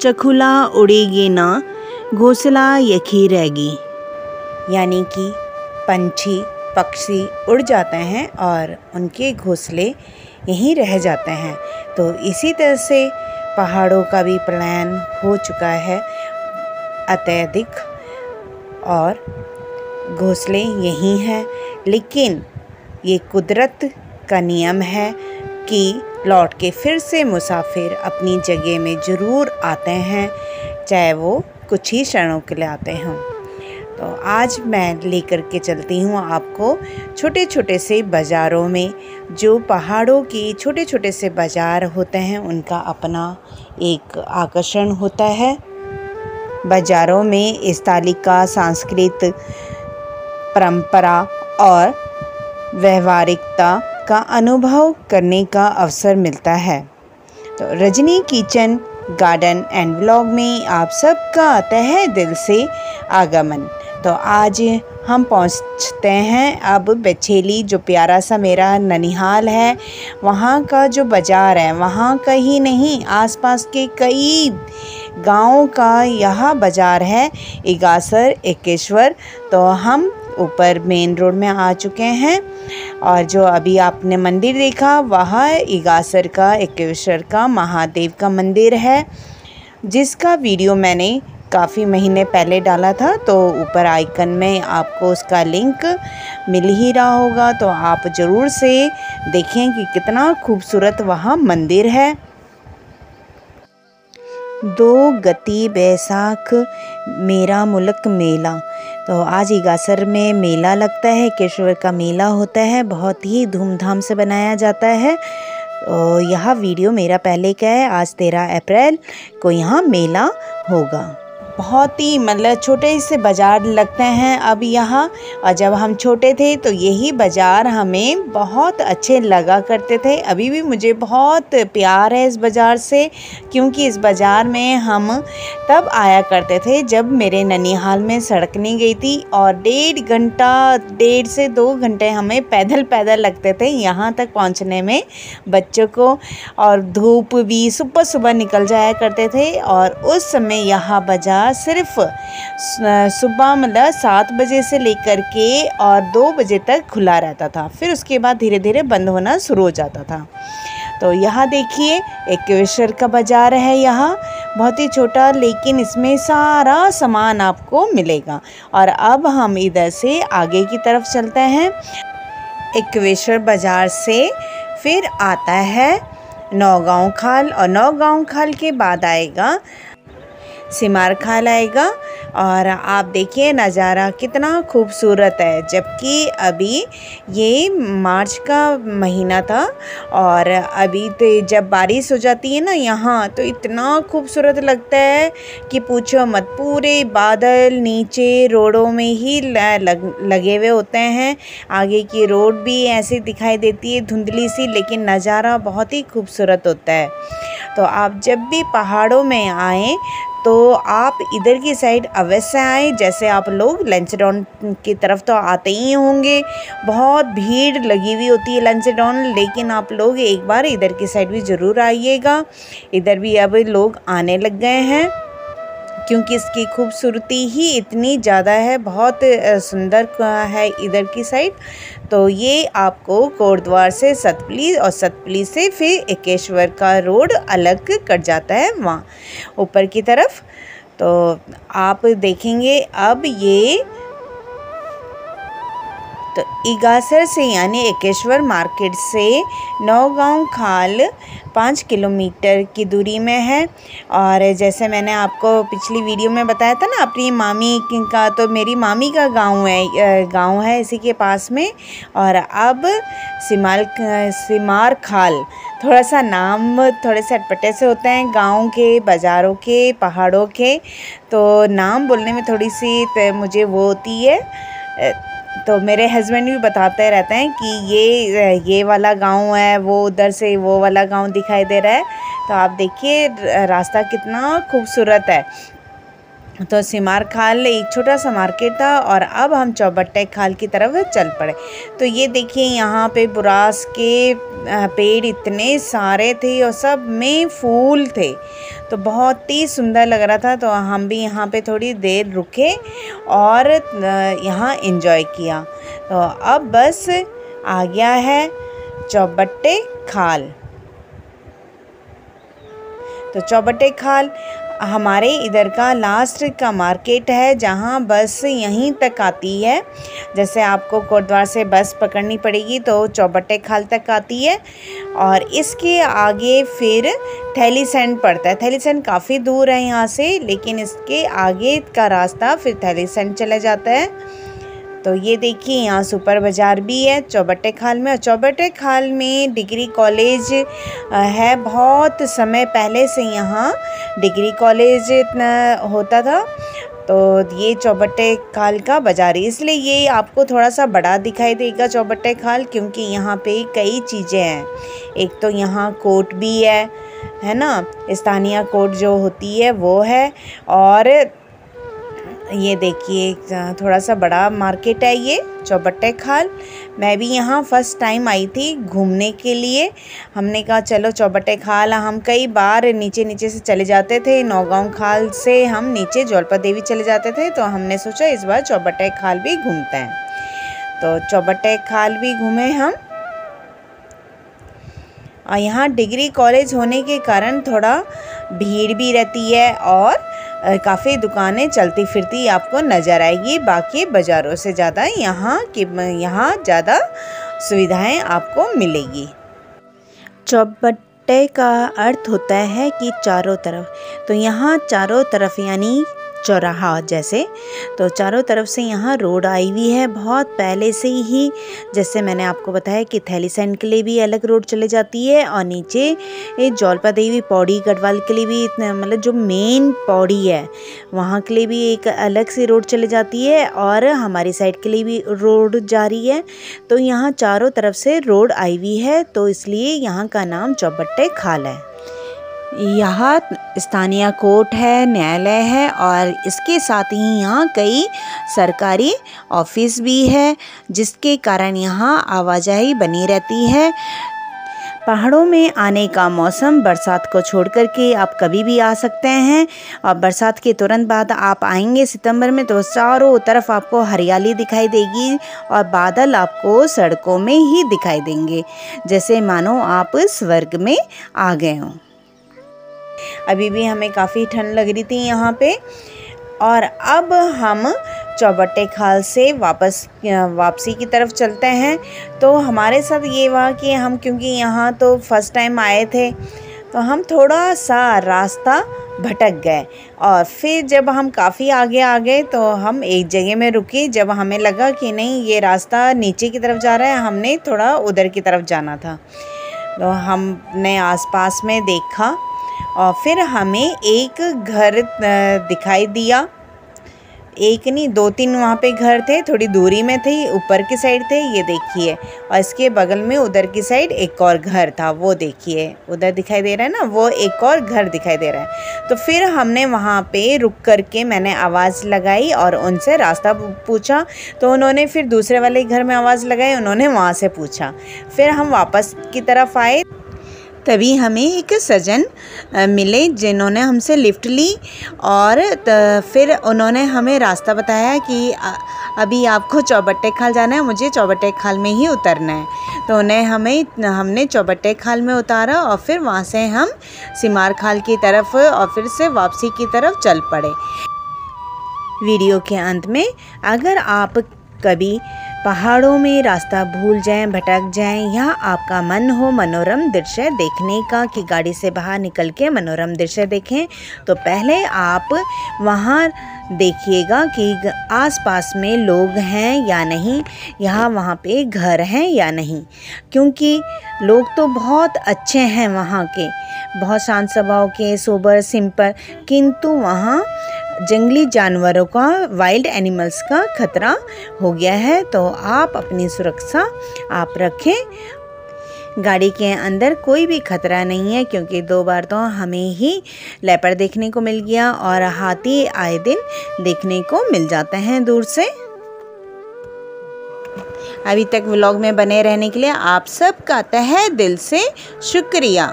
चखुला उड़ेगी ना, घोंसला यखी रहेगी। यानी कि पंछी पक्षी उड़ जाते हैं और उनके घोंसले यहीं रह जाते हैं। तो इसी तरह से पहाड़ों का भी पलायन हो चुका है अत्यधिक, और घोंसले यहीं हैं। लेकिन ये कुदरत का नियम है कि लौट के फिर से मुसाफिर अपनी जगह में ज़रूर आते हैं, चाहे वो कुछ ही क्षणों के लिए आते हों। तो आज मैं लेकर के चलती हूँ आपको छोटे छोटे से बाज़ारों में। जो पहाड़ों के छोटे छोटे से बाज़ार होते हैं उनका अपना एक आकर्षण होता है। बाज़ारों में स्थलिका, सांस्कृतिक परंपरा और व्यवहारिकता का अनुभव करने का अवसर मिलता है। तो Rajni kitchen garden and vlog में आप सबका तहे दिल से आगमन। तो आज हम पहुंचते हैं अब बेछेली, जो प्यारा सा मेरा ननिहाल है। वहाँ का जो बाज़ार है, वहाँ का ही नहीं आसपास के कई गाँव का यह बाज़ार है, इगासर एकेश्वर। तो हम ऊपर मेन रोड में आ चुके हैं और जो अभी आपने मंदिर देखा वह इगासर का एकेश्वर का महादेव का मंदिर है, जिसका वीडियो मैंने काफ़ी महीने पहले डाला था। तो ऊपर आइकन में आपको उसका लिंक मिल ही रहा होगा, तो आप ज़रूर से देखें कि कितना खूबसूरत वहाँ मंदिर है। 2 गति बैसाख मेरा मुल्क मेला। तो आज इगासर में मेला लगता है, केशवर का मेला होता है, बहुत ही धूमधाम से बनाया जाता है। तो यह वीडियो मेरा पहले का है, आज 13 अप्रैल को यहाँ मेला होगा। बहुत ही मतलब छोटे से बाज़ार लगते हैं अब यहाँ, और जब हम छोटे थे तो यही बाज़ार हमें बहुत अच्छे लगा करते थे। अभी भी मुझे बहुत प्यार है इस बाज़ार से, क्योंकि इस बाज़ार में हम तब आया करते थे जब मेरे ननिहाल में सड़क नहीं गई थी, और 1.5 से 2 घंटे हमें पैदल लगते थे यहाँ तक पहुँचने में बच्चों को। और धूप भी सुबह सुबह निकल जाया करते थे, और उस समय यह बाज़ार सिर्फ सुबह मतलब 7 बजे से लेकर के और 2 बजे तक खुला रहता था, फिर उसके बाद धीरे धीरे बंद होना शुरू हो जाता था। तो यहाँ देखिए एकेश्वर का बाज़ार है, यहाँ बहुत ही छोटा, लेकिन इसमें सारा सामान आपको मिलेगा। और अब हम इधर से आगे की तरफ चलते हैं। एकेश्वर बाज़ार से फिर आता है नौगांव खाल, और नौगांव खाल के बाद आएगा सिमार खाल आएगा। और आप देखिए नज़ारा कितना खूबसूरत है, जबकि अभी ये मार्च का महीना था, और अभी तो जब बारिश हो जाती है ना यहाँ, तो इतना खूबसूरत लगता है कि पूछो मत। पूरे बादल नीचे रोडों में ही लगे हुए होते हैं। आगे की रोड भी ऐसे दिखाई देती है धुंधली सी, लेकिन नज़ारा बहुत ही खूबसूरत होता है। तो आप जब भी पहाड़ों में आएँ तो आप इधर की साइड अवश्य आएँ। जैसे आप लोग लंचडाउन की तरफ तो आते ही होंगे, बहुत भीड़ लगी हुई होती है लंचडाउन, लेकिन आप लोग एक बार इधर की साइड भी ज़रूर आइएगा। इधर भी अब लोग आने लग गए हैं, क्योंकि इसकी खूबसूरती ही इतनी ज़्यादा है, बहुत सुंदर है इधर की साइड। तो ये आपको कोटद्वार से सतपुली, और सतपुली से फिर एकेश्वर का रोड अलग कट जाता है वहाँ ऊपर की तरफ। तो आप देखेंगे अब ये तो इगासर से यानी एकेश्वर मार्केट से नौगांव खाल 5 किलोमीटर की दूरी में है। और जैसे मैंने आपको पिछली वीडियो में बताया था ना अपनी मामी का, तो मेरी मामी का गांव है इसी के पास में। और अब सिमार खाल, थोड़ा सा नाम थोड़े से अटपटे से होते हैं गांव के, बाज़ारों के, पहाड़ों के, तो नाम बोलने में थोड़ी सी मुझे वो होती है। तो मेरे हस्बैंड भी बताते रहते हैं कि ये वाला गांव है, वो उधर से वो वाला गांव दिखाई दे रहा है। तो आप देखिए रास्ता कितना खूबसूरत है। तो सिमार खाल एक छोटा सा मार्केट था और अब हम चौबट्टे खाल की तरफ चल पड़े। तो ये देखिए यहाँ पे बुरास के पेड़ इतने सारे थे और सब में फूल थे, तो बहुत ही सुंदर लग रहा था। तो हम भी यहाँ पे थोड़ी देर रुके और यहाँ एंजॉय किया। तो अब बस आ गया है चौबट्टे खाल। तो चौबट्टे खाल हमारे इधर का लास्ट का मार्केट है, जहाँ बस यहीं तक आती है। जैसे आपको कोटद्वार से बस पकड़नी पड़ेगी तो चौबट्टे खाल तक आती है, और इसके आगे फिर थैलीसैंड पड़ता है। थैलीसैंड काफ़ी दूर है यहाँ से, लेकिन इसके आगे का रास्ता फिर थैलीसैंड चला जाता है। तो ये देखिए यहाँ सुपर बाज़ार भी है चौबट्टे खाल में। और चौबट्टे खाल में डिग्री कॉलेज है। बहुत समय पहले से यहाँ डिग्री कॉलेज होता था। तो ये चौबट्टे खाल का बाज़ार है, इसलिए ये आपको थोड़ा सा बड़ा दिखाई देगा चौबट्टे खाल, क्योंकि यहाँ पे कई चीज़ें हैं। एक तो यहाँ कोर्ट भी है ना, स्थानीय कोर्ट जो होती है वो है। और ये देखिए थोड़ा सा बड़ा मार्केट है ये चौबट्टे खाल। मैं भी यहाँ फ़र्स्ट टाइम आई थी घूमने के लिए। हमने कहा चलो चौबट्टे खाल, हम कई बार नीचे से चले जाते थे। नौगांव खाल से हम नीचे जौलपा देवी चले जाते थे, तो हमने सोचा इस बार चौबट्टे खाल भी घूमते हैं। तो चौबट्टे खाल भी घूमे हम। और यहाँ डिग्री कॉलेज होने के कारण थोड़ा भीड़ भी रहती है और काफ़ी दुकानें चलती फिरती आपको नज़र आएगी। बाकी बाज़ारों से ज़्यादा यहाँ ज़्यादा सुविधाएं आपको मिलेगी। चौबट्टे का अर्थ होता है कि चारों तरफ। तो यहाँ चारों तरफ यानी चौराहा जैसे, तो चारों तरफ से यहाँ रोड आई हुई है बहुत पहले से ही। जैसे मैंने आपको बताया कि थैलीसैंड के लिए भी अलग रोड चले जाती है, और नीचे जौलपा देवी पौड़ी गढ़वाल के लिए भी मतलब जो मेन पौड़ी है वहाँ के लिए भी एक अलग से रोड चले जाती है, और हमारी साइड के लिए भी रोड जा रही है। तो यहाँ चारों तरफ से रोड आई हुई है, तो इसलिए यहाँ का नाम चौबट्टे खाल है। यहाँ स्थानीय कोर्ट है, न्यायालय है, और इसके साथ ही यहाँ कई सरकारी ऑफिस भी है, जिसके कारण यहाँ आवाजाही बनी रहती है। पहाड़ों में आने का मौसम बरसात को छोड़ कर के आप कभी भी आ सकते हैं, और बरसात के तुरंत बाद आप आएंगे सितंबर में तो चारों तरफ आपको हरियाली दिखाई देगी, और बादल आपको सड़कों में ही दिखाई देंगे, जैसे मानो आप स्वर्ग में आ गए हों। अभी भी हमें काफ़ी ठंड लग रही थी यहाँ पे। और अब हम चौबट्टे खाल से वापसी की तरफ चलते हैं। तो हमारे साथ ये हुआ कि हम क्योंकि यहाँ तो फर्स्ट टाइम आए थे, तो हम थोड़ा सा रास्ता भटक गए। और फिर जब हम काफ़ी आगे आ गए तो हम एक जगह में रुके। जब हमें लगा कि नहीं ये रास्ता नीचे की तरफ जा रहा है, हमने थोड़ा उधर की तरफ जाना था। तो हमने आसपास में देखा और फिर हमें एक घर दिखाई दिया। एक नहीं 2-3 वहाँ पे घर थे, थोड़ी दूरी में थे, ऊपर की साइड थे, ये देखिए। और इसके बगल में उधर की साइड एक और घर था, वो देखिए उधर दिखाई दे रहा है ना, वो एक और घर दिखाई दे रहा है। तो फिर हमने वहाँ पे रुक करके मैंने आवाज़ लगाई और उनसे रास्ता पूछा। तो उन्होंने फिर दूसरे वाले घर में आवाज़ लगाई, उन्होंने वहाँ से पूछा। फिर हम वापस की तरफ आए, तभी हमें एक सज्जन मिले जिन्होंने हमसे लिफ्ट ली, और फिर उन्होंने हमें रास्ता बताया कि अभी आपको चौबट्टे खाल जाना है, मुझे चौबट्टे खाल में ही उतरना है। तो हमने चौबट्टे खाल में उतारा, और फिर वहाँ से हम सिमार खाल की तरफ और फिर से वापसी की तरफ चल पड़े। वीडियो के अंत में अगर आप कभी पहाड़ों में रास्ता भूल जाएं, भटक जाएं, या आपका मन हो मनोरम दृश्य देखने का कि गाड़ी से बाहर निकल के मनोरम दृश्य देखें, तो पहले आप वहाँ देखिएगा कि आसपास में लोग हैं या नहीं, वहाँ पे घर हैं या नहीं। क्योंकि लोग तो बहुत अच्छे हैं वहाँ के, बहुत शांत स्वभाव के, सोबर, सिंपल, किंतु वहाँ जंगली जानवरों का, वाइल्ड एनिमल्स का खतरा हो गया है। तो आप अपनी सुरक्षा आप रखें। गाड़ी के अंदर कोई भी खतरा नहीं है, क्योंकि 2 बार तो हमें ही लेपर्ड देखने को मिल गया और हाथी आए दिन देखने को मिल जाते हैं दूर से। अभी तक व्लॉग में बने रहने के लिए आप सबका तहे दिल से शुक्रिया।